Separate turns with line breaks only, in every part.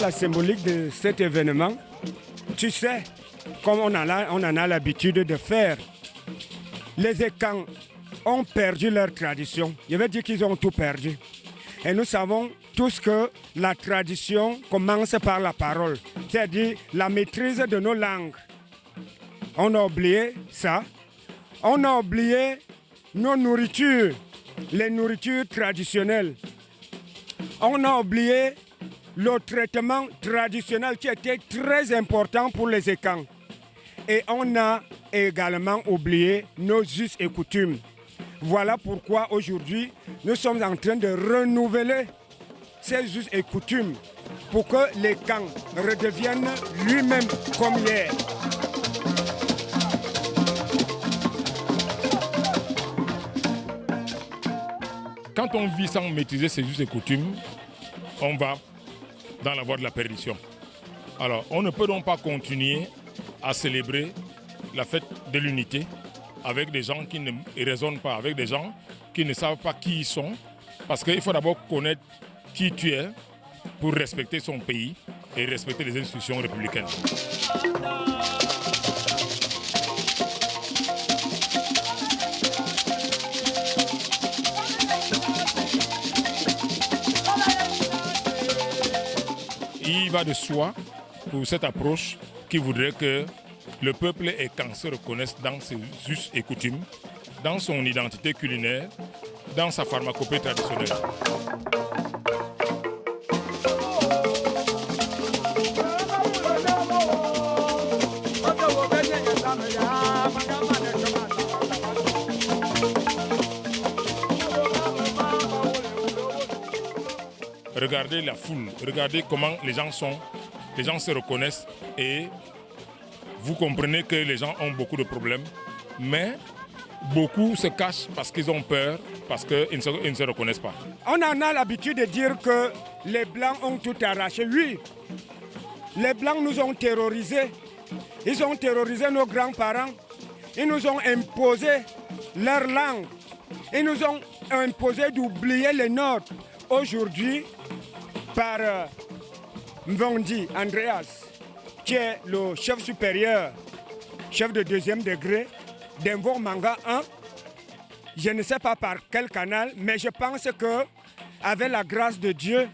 la symbolique de cet événement, tu sais, comme on en a l'habitude de faire, les Ekans ont perdu leur tradition. Je veux dire qu'ils ont tout perdu. Et nous savons tous que la tradition commence par la parole, c'est-à-dire la maîtrise de nos langues. On a oublié ça. On a oublié nos nourritures, les nourritures traditionnelles. On a oublié le traitement traditionnel qui était très important pour les Ekans. Et on a également oublié nos us et coutumes. Voilà pourquoi aujourd'hui, nous sommes en train de renouveler ces us et coutumes pour que l'Ekan redevienne lui-même comme hier.
Quand on vit sans maîtriser ses us et coutumes, on va dans la voie de la perdition. Alors, on ne peut donc pas continuer à célébrer la fête de l'unité avec des gens qui ne raisonnent pas, avec des gens qui ne savent pas qui ils sont. Parce qu'il faut d'abord connaître qui tu es pour respecter son pays et respecter les institutions républicaines. Il va de soi pour cette approche qui voudrait que le peuple Ekan se reconnaisse dans ses us et coutumes, dans son identité culinaire, dans sa pharmacopée traditionnelle. Regardez la foule, regardez comment les gens se reconnaissent et vous comprenez que les gens ont beaucoup de problèmes, mais beaucoup se cachent parce qu'ils ont peur, parce qu'ils ne se reconnaissent pas.
On en a l'habitude de dire que les Blancs ont tout arraché. Oui, les Blancs nous ont terrorisés. Ils ont terrorisé nos grands-parents. Ils nous ont imposé leur langue. Ils nous ont imposé d'oublier les nôtres. Aujourd'hui, par Mvondi Andreas, qui est le chef supérieur, chef de 2e degré d'Envo Manga 1. Je ne sais pas par quel canal, mais je pense que avec la grâce de Dieu,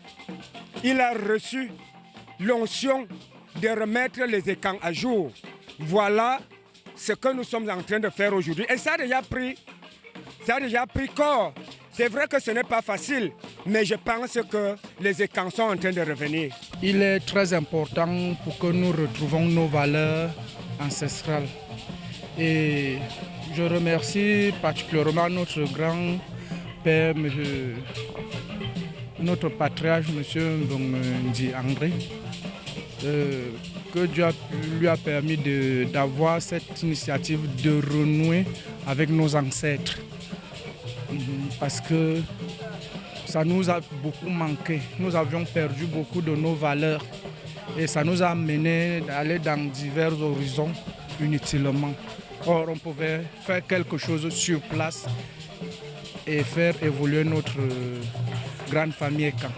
il a reçu l'onction de remettre les Ekans à jour. Voilà ce que nous sommes en train de faire aujourd'hui. Et ça a déjà pris corps. C'est vrai que ce n'est pas facile, mais je pense que les Ekans sont en train de revenir.
Il est très important pour que nous retrouvons nos valeurs ancestrales. Et je remercie particulièrement notre grand-père, notre patriarche, M. Mvondi André, que Dieu lui a permis d'avoir cette initiative de renouer avec nos ancêtres. Parce que ça nous a beaucoup manqué. Nous avions perdu beaucoup de nos valeurs et ça nous a amené à aller dans divers horizons inutilement. Or, on pouvait faire quelque chose sur place et faire évoluer notre grande famille Ekan.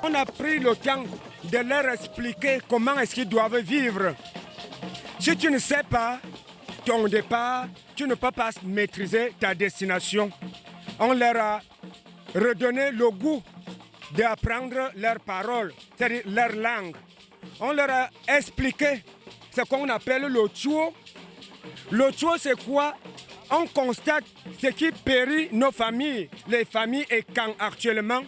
On a pris le temps de leur expliquer comment est-ce qu'ils doivent vivre. Si tu ne sais pas ton départ, tu ne peux pas maîtriser ta destination. On leur a redonné le goût d'apprendre leurs paroles, c'est-à-dire leur langue. On leur a expliqué ce qu'on appelle le tchou. Le tchou, c'est quoi? On constate ce qui périt nos familles, les familles Ekan actuellement.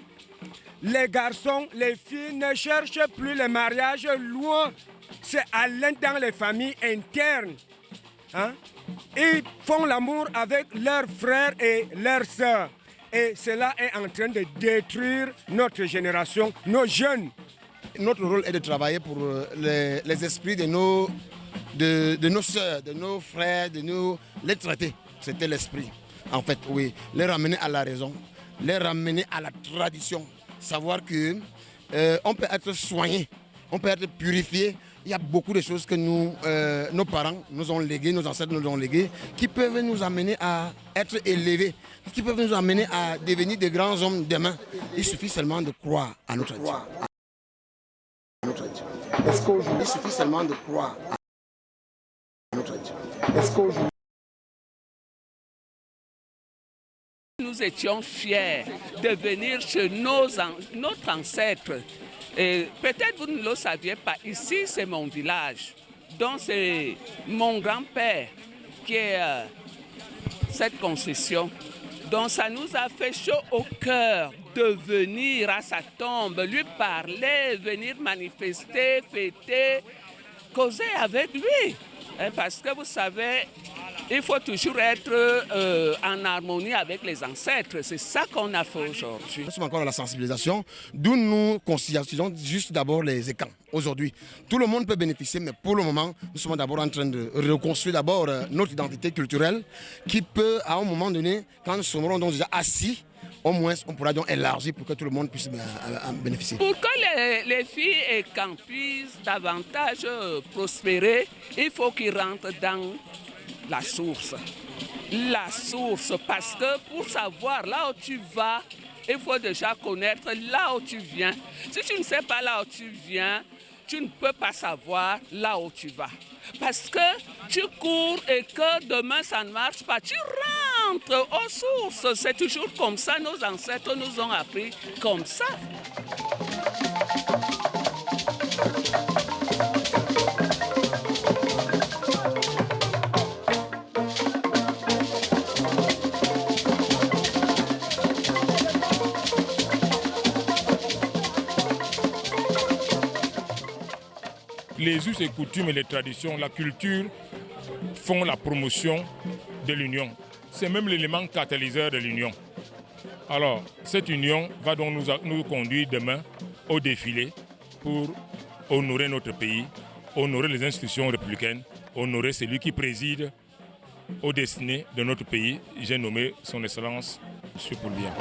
Les garçons, les filles ne cherchent plus les mariages loin. C'est dans les familles internes. Hein? Ils font l'amour avec leurs frères et leurs sœurs. Et cela est en train de détruire notre génération, nos jeunes.
Notre rôle est de travailler pour les esprits de nos sœurs, de nos frères, les traiter. C'était l'esprit, en fait, oui. Les ramener à la raison. les ramener à la tradition. Savoir que on peut être soigné, on peut être purifié. Il y a beaucoup de choses que nos parents nous ont léguées, nos ancêtres nous ont léguées, qui peuvent nous amener à être élevés, qui peuvent nous amener à devenir de grands hommes demain. Il suffit seulement de croire à notre Dieu. Est-ce qu'aujourd'hui, il suffit seulement de croire à notre Dieu. Est-ce qu'aujourd'hui,
nous étions fiers de venir chez notre ancêtre. Peut-être vous ne le saviez pas, ici c'est mon village. Donc c'est mon grand-père qui est cette concession. Donc ça nous a fait chaud au cœur de venir à sa tombe, lui parler, venir manifester, fêter, causer avec lui. Parce que vous savez, il faut toujours être en harmonie avec les ancêtres. C'est ça qu'on a fait aujourd'hui.
Nous sommes encore dans la sensibilisation, d'où nous considérons juste d'abord les écrans. Aujourd'hui, tout le monde peut bénéficier, mais pour le moment, nous sommes d'abord en train de reconstruire d'abord notre identité culturelle qui peut, à un moment donné, quand nous serons donc déjà assis, au moins on pourra donc élargir pour que tout le monde puisse en bénéficier.
Pour que les filles et qu'on puisse davantage prospérer, il faut qu'ils rentrent dans la source. La source, parce que pour savoir là où tu vas, il faut déjà connaître là où tu viens. Si tu ne sais pas là où tu viens, tu ne peux pas savoir là où tu vas. Parce que tu cours et que demain ça ne marche pas, tu rentres aux sources. C'est toujours comme ça, nos ancêtres nous ont appris comme ça.
Les us et coutumes et les traditions, la culture font la promotion de l'union. C'est même l'élément catalyseur de l'union. Alors, cette union va donc nous conduire demain au défilé pour honorer notre pays, honorer les institutions républicaines, honorer celui qui préside aux destinées de notre pays. J'ai nommé son Excellence M. Paul Biya.